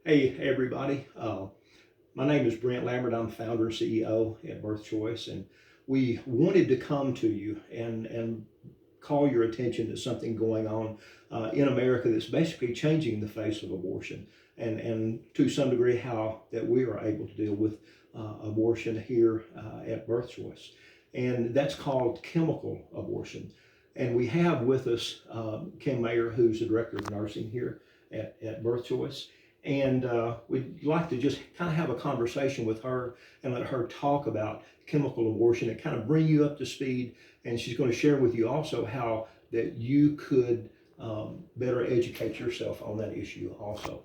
Hey, everybody. My name is Brent Lambert. I'm founder and CEO at Birth Choice, and we wanted to come to you and call your attention to something going on in America that's basically changing the face of abortion, and to some degree how that we are able to deal with abortion here at Birth Choice, and that's called chemical abortion. And we have with us Kim Mayer, who's the director of nursing here at Birth Choice. And we'd like to just kind of have a conversation with her and let her talk about chemical abortion and kind of bring you up to speed. And she's going to share with you also how that you could better educate yourself on that issue also.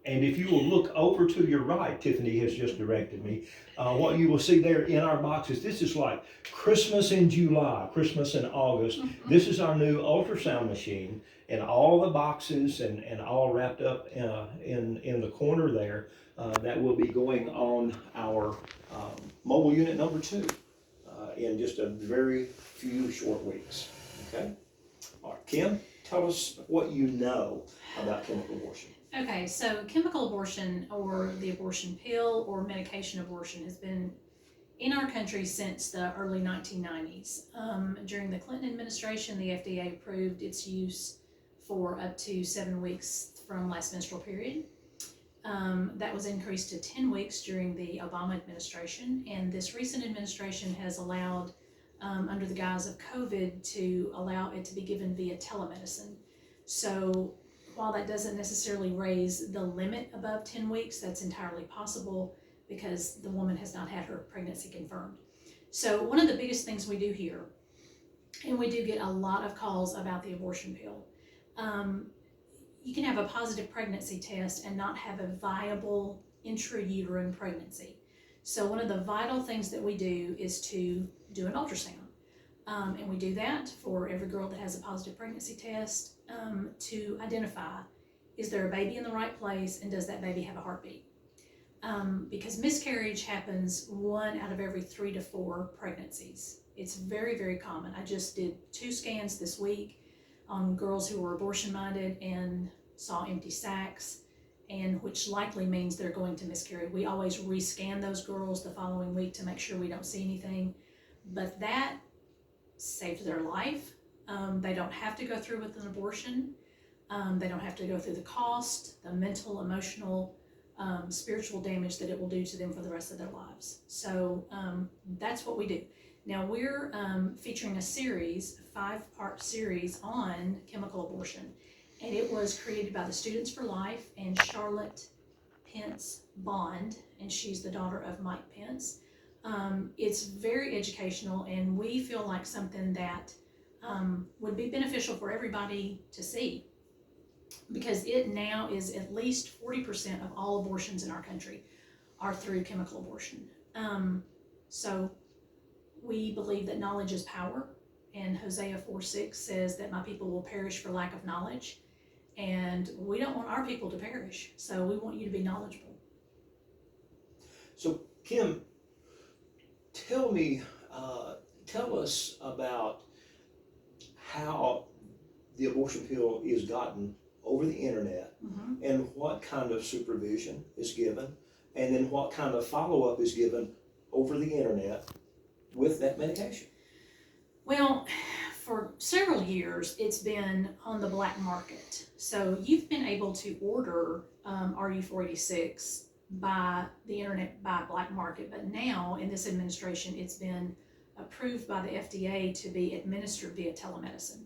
And if you will look over to your right, Tiffany has just directed me. What you will see there in our boxes, this is like Christmas in July, Christmas in August. This is our new ultrasound machine, and all the boxes and all wrapped up in the corner there. That will be going on our mobile unit number two in just a very few short weeks. Okay. All right, Kim, tell us what you know about chemical abortion. Okay, so chemical abortion or the abortion pill or medication abortion has been in our country since the early 1990s. During the Clinton administration, the FDA approved its use for up to 7 weeks from last menstrual period. That was increased to 10 weeks during the Obama administration, and this recent administration has allowed, under the guise of COVID, to allow it to be given via telemedicine. So while that doesn't necessarily raise the limit above 10 weeks, that's entirely possible because the woman has not had her pregnancy confirmed. So one of the biggest things we do here, and we do get a lot of calls about the abortion pill, you can have a positive pregnancy test and not have a viable intrauterine pregnancy. So one of the vital things that we do is to do an ultrasound. And we do that for every girl that has a positive pregnancy test to identify, is there a baby in the right place and does that baby have a heartbeat? Because miscarriage happens 1 out of every 3 to 4 pregnancies. It's very, very common. I just did 2 scans this week on girls who were abortion minded and saw empty sacs, and which likely means they're going to miscarry. We always rescan those girls the following week to make sure we don't see anything, but that saved their life. They don't have to go through with an abortion. They don't have to go through the cost, the mental, emotional, spiritual damage that it will do to them for the rest of their lives. So that's what we do. Now we're featuring a series, a 5-part series on chemical abortion, and it was created by the Students for Life and Charlotte Pence Bond, and she's the daughter of Mike Pence. It's very educational, and we feel like something that would be beneficial for everybody to see, because it now is at least 40% of all abortions in our country are through chemical abortion. So we believe that knowledge is power, and Hosea 4:6 says that my people will perish for lack of knowledge, and we don't want our people to perish, so we want you to be knowledgeable. So, Kim, tell me, tell us about how the abortion pill is gotten over the internet, and what kind of supervision is given, and then what kind of follow-up is given over the internet with that medication. Well, for several years, it's been on the black market. So you've been able to order RU486 by the internet by black market, but now in this administration, it's been approved by the FDA to be administered via telemedicine.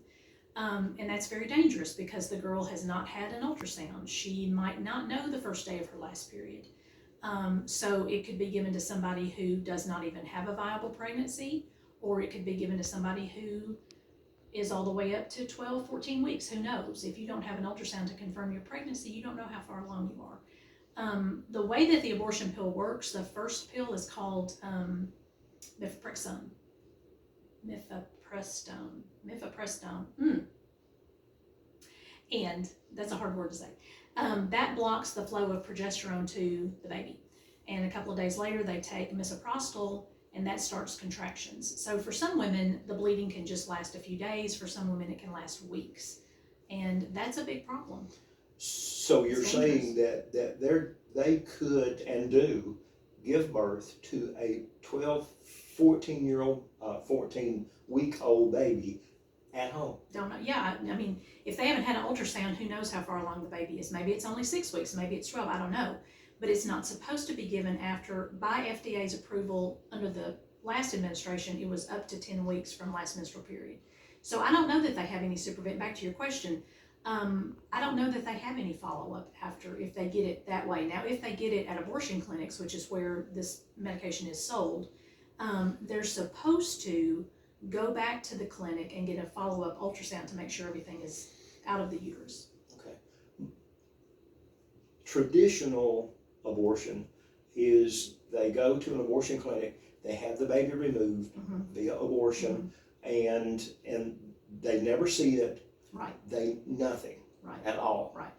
And that's very dangerous because the girl has not had an ultrasound. She might not know the first day of her last period. So it could be given to somebody who does not even have a viable pregnancy, or it could be given to somebody who is all the way up to 12, 14 weeks. Who knows? If you don't have an ultrasound to confirm your pregnancy, you don't know how far along you are. The way that the abortion pill works, the first pill is called mifepristone. And that's a hard word to say. That blocks the flow of progesterone to the baby. And a couple of days later, they take misoprostol, and that starts contractions. So for some women, the bleeding can just last a few days. For some women, it can last weeks. And that's a big problem. So you're It's saying that they could and do give birth to a 12, 14-year-old, 14-week-old baby at home. Don't know. Yeah, I mean, if they haven't had an ultrasound, who knows how far along the baby is? Maybe it's only 6 weeks, maybe it's 12. I don't know. But it's not supposed to be given after, by FDA's approval under the last administration, it was up to 10 weeks from last menstrual period. So I don't know that they have any supervision. Back to your question, I don't know that they have any follow-up after if they get it that way. Now, if they get it at abortion clinics, which is where this medication is sold, they're supposed to go back to the clinic and get a follow-up ultrasound to make sure everything is out of the uterus. Okay. Traditional abortion is they go to an abortion clinic, they have the baby removed via abortion, and they never see it. Right. They nothing. Right. At all. Right.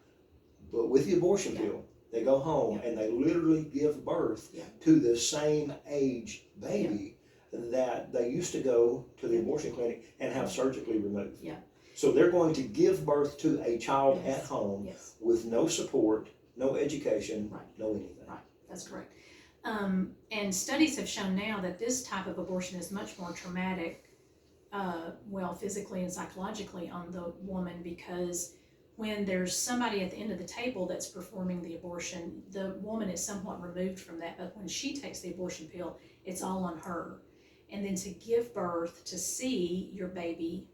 But with the abortion pill, they go home and they literally give birth to the same age baby that they used to go to the abortion clinic and have surgically removed. Yeah. So they're going to give birth to a child at home with no support, no education, no anything. Right. That's correct. And studies have shown now that this type of abortion is much more traumatic, physically and psychologically on the woman, because when there's somebody at the end of the table that's performing the abortion, the woman is somewhat removed from that, but when she takes the abortion pill, it's all on her. And then to give birth, to see your baby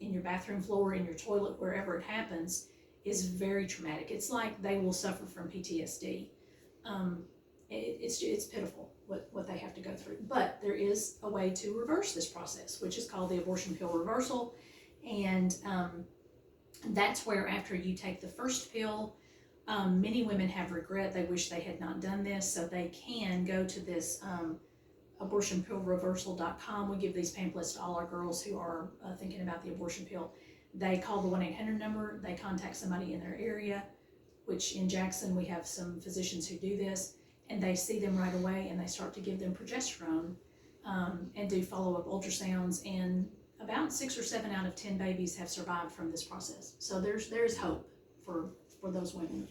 in your bathroom floor, in your toilet, wherever it happens, is very traumatic. It's like they will suffer from PTSD. It's pitiful what they have to go through. But there is a way to reverse this process, which is called the abortion pill reversal. And that's where after you take the first pill, many women have regret. They wish they had not done this. So they can go to this abortionpillreversal.com. We give these pamphlets to all our girls who are thinking about the abortion pill. They call the 1-800 number. They contact somebody in their area, which in Jackson we have some physicians who do this, and they see them right away and they start to give them progesterone and do follow-up ultrasounds, and about 6 or 7 out of 10 babies have survived from this process. So there's hope for those women.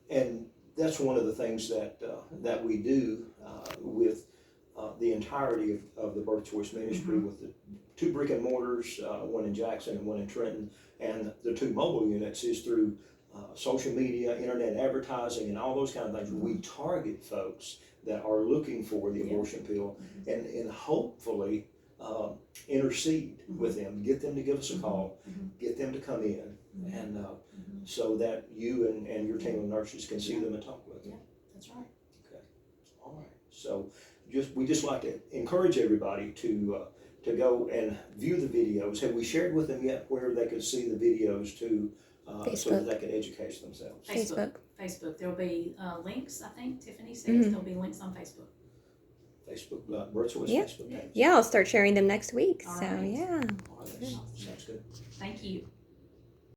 And that's one of the things that we do with the entirety of the Birth Choice Ministry, with the 2 brick and mortars, one in Jackson and one in Trenton, and the 2 mobile units is through social media, internet advertising, and all those kind of things. We target folks that are looking for the abortion pill, and hopefully intercede with them, get them to give us a call, get them to come in, and so that you and your team of nurses can see them and talk with them. Yeah, that's right. Okay, all right. So we just like to encourage everybody to go and view the videos. Have we shared with them yet where they could see the videos to so that they can educate themselves? Facebook. There'll be links. I think Tiffany says there'll be links on Facebook. Facebook, Birth Choice Facebook page. Yeah, I'll start sharing them next week. All so right. yeah. All right, sounds good. Thank you.